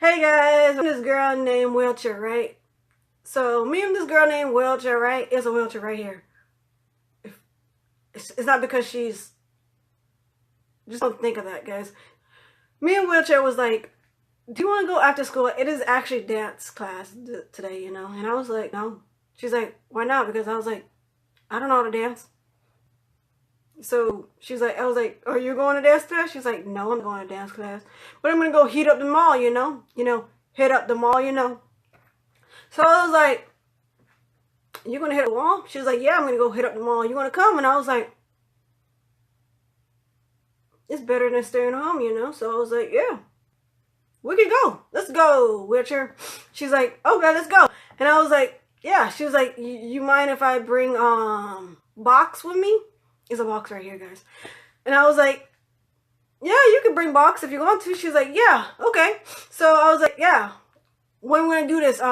Hey guys, I'm this girl named Wheelchair, right? So me and this girl named Wheelchair, right? Is a wheelchair right here. It's not because she's. Just don't think of that, guys. Me and Wheelchair was like, "Do you want to go after school? It is actually dance class today, you know." And I was like, "No." She's like, "Why not?" Because I was like, "I don't know how to dance." So I was like, "Are you going to dance class?" She's like, "No, I'm going to dance class, but I'm gonna go heat up the mall, you know, hit up the mall, you know." So I was like, "You gonna hit the wall?" She was like, "Yeah, I'm gonna go hit up the mall. You wanna come?" And I was like, "It's better than staying home, you know." So I was like, "Yeah, we can go. Let's go, wheelchair." She's like, "Okay, let's go." And I was like, "Yeah." She was like, "You mind if I bring box with me?" It's a box right here, guys. And I was like, "Yeah, you can bring box if you want to." She's like, "Yeah, okay." So I was like, "Yeah, when we're gonna do this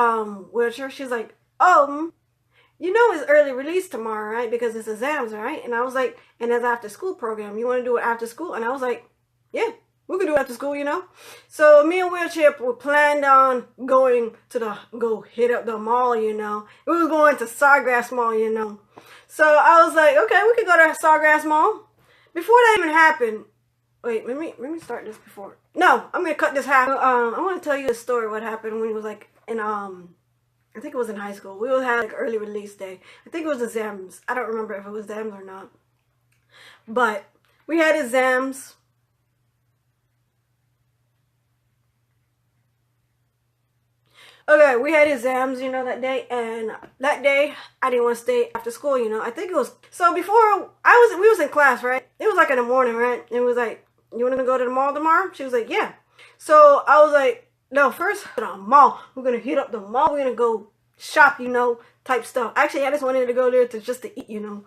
wheelchair?" She's like, "You know it's early release tomorrow, right? Because it's exams, right?" And I was like, "And it's after school program. You want to do it after school?" And I was like, "Yeah, we could do it after school, you know." So me and Wheelchair were planned on going to go hit up the mall, you know. We was going to Sawgrass Mall, you know. So I was like, "Okay, we could go to Sawgrass Mall." Before that even happened, wait, let me start this before. No, I'm gonna cut this half. I want to tell you a story. What happened when we was like in I think it was in high school. We would have like early release day. I think it was exams. I don't remember if it was exams or not. But we had exams. Okay, we had exams, you know, that day, and that day I didn't want to stay after school, you know. I think it was so before we was in class, right? It was like in the morning, right? And it was like, "You want to go to the mall tomorrow?" She was like, "Yeah." So I was like, "No, first to the mall. We're gonna hit up the mall. We're gonna go shop, you know, type stuff." Actually, I just wanted to go there to eat, you know.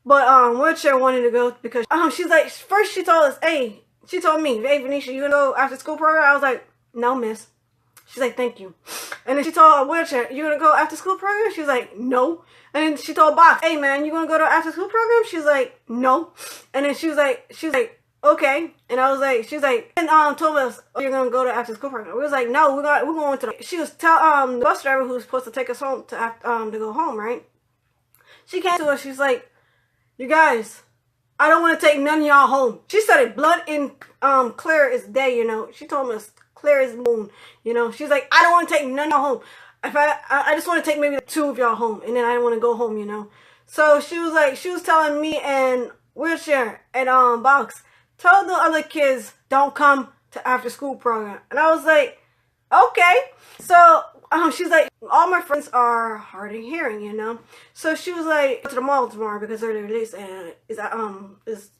But Wheelchair wanted to go because she's like, first she told us, "Hey," she told me, "Hey, Venetia, you gonna go after school program?" I was like, "No, miss." She's like, "Thank you." And then she told Wheelchair, "You gonna go after school program?" She's like, "No." And then she told Box, "Hey man, you gonna go to after school program?" She's like, "No." And then she was like, "Okay." And I was like, she's like, and told us, "Oh, you're gonna go to after school program." We was like, "No, we're going to." She was the bus driver who was supposed to take us home to go home, right? She came to us. She's like, "You guys, I don't want to take none of y'all home." She said it blood in clear as day, you know. She told us clear as moon, you know. She's like, "I don't want to take none of y'all home. If I just want to take maybe two of y'all home, and then I don't want to go home, you know." So she was telling me and Wheelchair and Box, tell the other kids don't come to after school program. And I was like, "Okay." So she's like, "All my friends are hard of hearing, you know." So she was like, "Go to the mall tomorrow because early release and is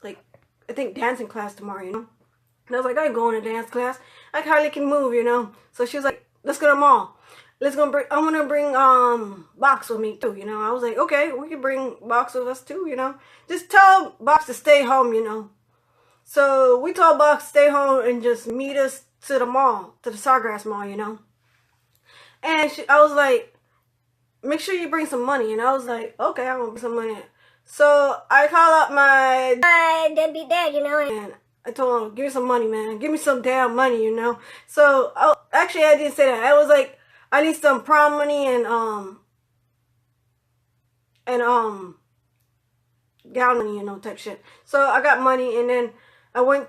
like, I think dancing class tomorrow, you know." And I was like, "I ain't going to dance class. I hardly can move, you know." So she was like, "Let's go to the mall. I'm gonna bring Box with me too, you know." I was like, "Okay, we can bring Box with us too, you know. Just tell Box to stay home, you know." So we told Box to stay home and just meet us to the mall, to the Sawgrass Mall, you know. And I was like, "Make sure you bring some money." And I was like, "Okay, I'm gonna bring some money." So I call up my deadbeat dad, you know, and I told him, "Give me some money, man. Give me some damn money, you know." So actually, I didn't say that. I was like, "I need some prom money and and gown money, you know, type shit." So I got money, and then I went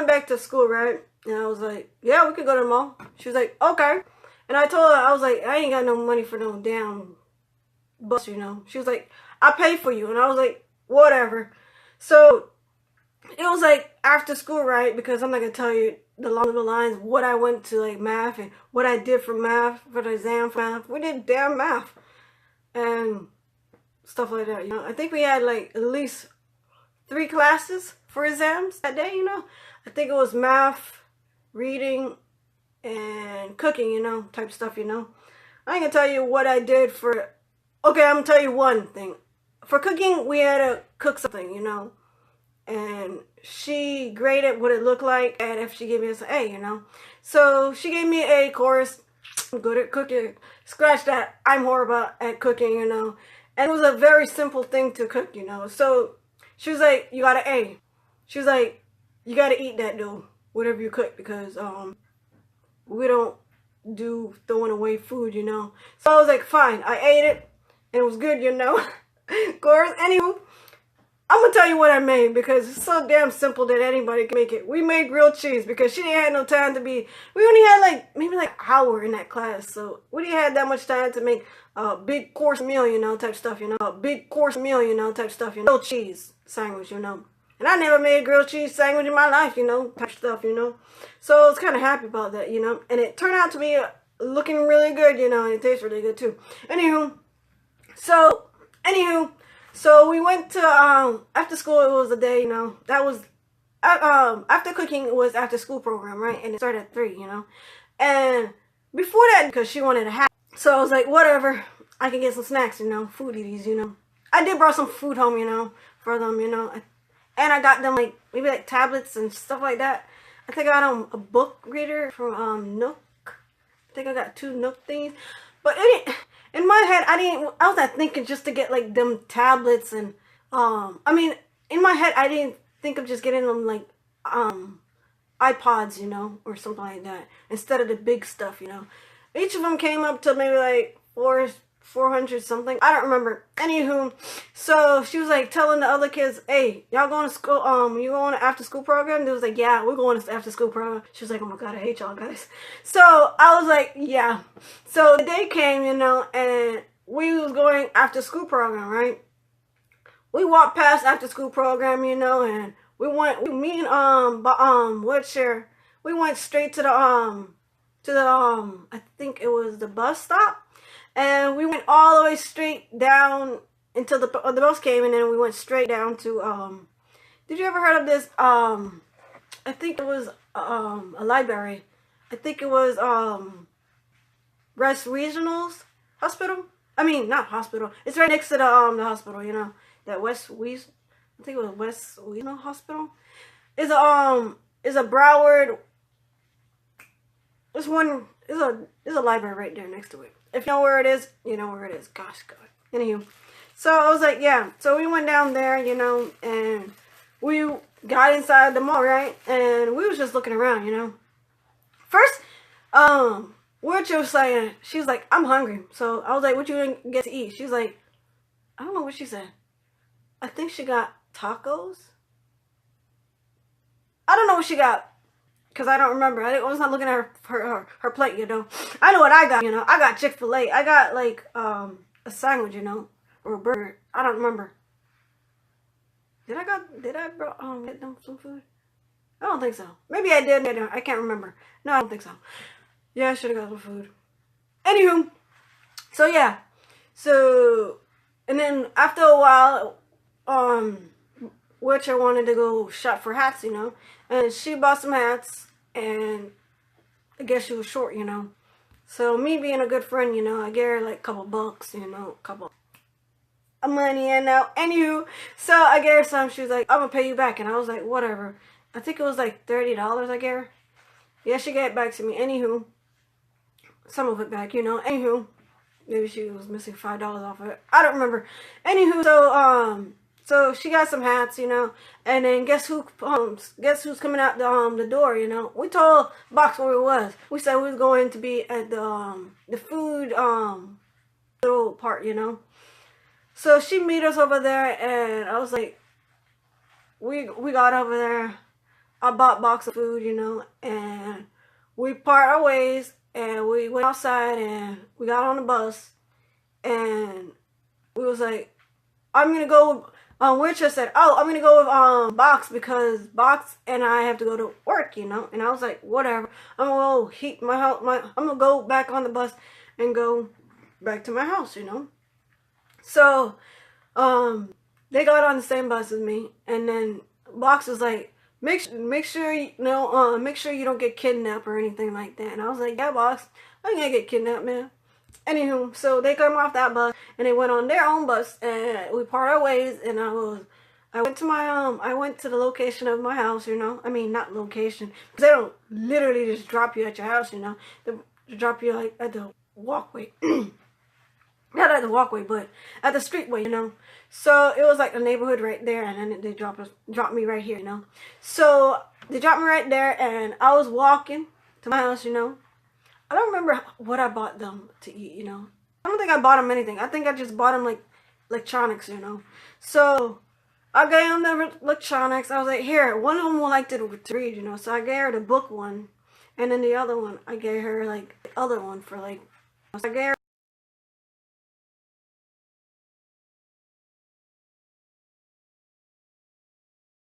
back to school, right? And I was like, "Yeah, we could go to the mall." She was like, "Okay." And I told her, I was like, "I ain't got no money for no damn bus, you know." She was like, "I pay for you." And I was like, "Whatever." So it was like after school, right? Because I'm not gonna tell you along the lines what I went to like math and what I did for math for the exam for math. We did damn math and stuff like that, you know. I think we had like at least 3 classes for exams that day, you know. I think it was math, reading, and cooking, you know, type stuff, you know. I ain't gonna tell you what I did for. Okay, I'm gonna tell you one thing. For cooking, we had to cook something, you know. And she graded what it looked like, and if she gave me an A, you know. So she gave me A, course. I'm good at cooking. Scratch that. I'm horrible at cooking, you know. And it was a very simple thing to cook, you know. So she was like, "You got an A." She was like, "You gotta eat that though, whatever you cook, because we don't do throwing away food, you know. So I was like, fine, I ate it, and it was good, you know. Of course, anywho, I'm gonna tell you what I made because it's so damn simple that anybody can make it. We made grilled cheese because she didn't have no time to be. We only had like maybe like an hour in that class, so we didn't have that much time to make a big course meal, you know, type stuff, you know, a big course meal, you know, type stuff, you know, grilled cheese sandwich, you know. And I never made a grilled cheese sandwich in my life, you know, type stuff, you know. So I was kind of happy about that, you know. And it turned out to be looking really good, you know, and it tastes really good too. Anywho, so we went to, after school, it was a day, you know, that was, after cooking, it was after school program, right? And it started at 3, you know. And before that, because she wanted a hat, so I was like, whatever, I can get some snacks, you know, foodies, you know. I did brought some food home, you know, for them, you know. And I got them, like, maybe, like, tablets and stuff like that. I think I got them a book reader from, Nook. I think I got 2 Nook things. But in my head, I was not thinking just to get, like, them tablets and, I mean, in my head, I didn't think of just getting them, like, iPods, you know, or something like that. Instead of the big stuff, you know. Each of them came up to maybe, like, 400 something. I don't remember. Anywho, so she was like telling the other kids, hey, y'all going to school, you going to after school program? They was like, yeah, we're going to after school program. She was like, oh my God, I hate y'all guys. So I was like, yeah. So the day came, you know, and we was going after school program, right? We walked past after school program, you know, and me and Woodshare, we went straight to the I think it was the bus stop. And we went all the way straight down until the bus came, and then we went straight down to, did you ever heard of this, I think it was, a library. I think it was, West Regionals Hospital. I mean, not hospital. It's right next to the hospital, you know, that I think it was West Regional Hospital. It's a Broward, there's a library right there next to it. If you know where it is, you know where it is. Gosh, God. Anywho, so I was like, yeah. So we went down there, you know, and we got inside the mall, right? And we was just looking around, you know. First, what she was saying, she was like, I'm hungry. So I was like, what you gonna get to eat? She was like, I don't know what she said. I think she got tacos. I don't know what she got. Because I don't remember. I was not looking at her plate, you know. I know what I got, you know. I got Chick-fil-A. I got, like, a sandwich, you know. Or a burger. I don't remember. Did I get them some food? I don't think so. Maybe I did. I can't remember. No, I don't think so. Yeah, I should have got some food. Anywho. So, yeah. So, and then after a while, which I wanted to go shop for hats, you know. And she bought some hats, and I guess she was short, you know. So me being a good friend, you know, I gave her like a couple bucks, you know, a couple of money, and now, anywho, so I gave her some. She was like, I'm gonna pay you back, and I was like, whatever. I think it was like $30 I gave her. Yeah, she gave it back to me. Anywho, some of it back, you know. Anywho, maybe she was missing $5 off of it. I don't remember. Anywho, so she got some hats, you know, and then guess who's coming out the door, you know. We told Box where it was. We said we was going to be at the food little part, you know. So she meet us over there, and I was like, we got over there. I bought Box of food, you know, and we part our ways, and we went outside, and we got on the bus, and we was like, I'm gonna go. Witcher said, oh, I'm gonna go with Box because Box and I have to go to work, you know. And I was like, whatever. I'm gonna go heat my house. I'm gonna go back on the bus and go back to my house, you know. So, they got on the same bus as me, and then Box was like, make sure you know, make sure you don't get kidnapped or anything like that. And I was like, yeah, Box, I ain't gonna get kidnapped, man. Anywho, so they come off that bus, and they went on their own bus, and we part our ways, and I went to the location of my house, you know. I mean, not location, because they don't literally just drop you at your house, you know. They drop you, like, at the walkway. Not at the walkway, but at the streetway, you know. So it was like a neighborhood right there, and then they dropped me right here, you know. So they dropped me right there, and I was walking to my house, you know. I don't remember what I bought them to eat, you know. I don't think I bought them anything. I think I just bought them like electronics, you know. So I gave them the electronics. I was like, here, one of them will like to read, you know. So I gave her the book one, and then the other one I gave her like the other one for like. So I gave her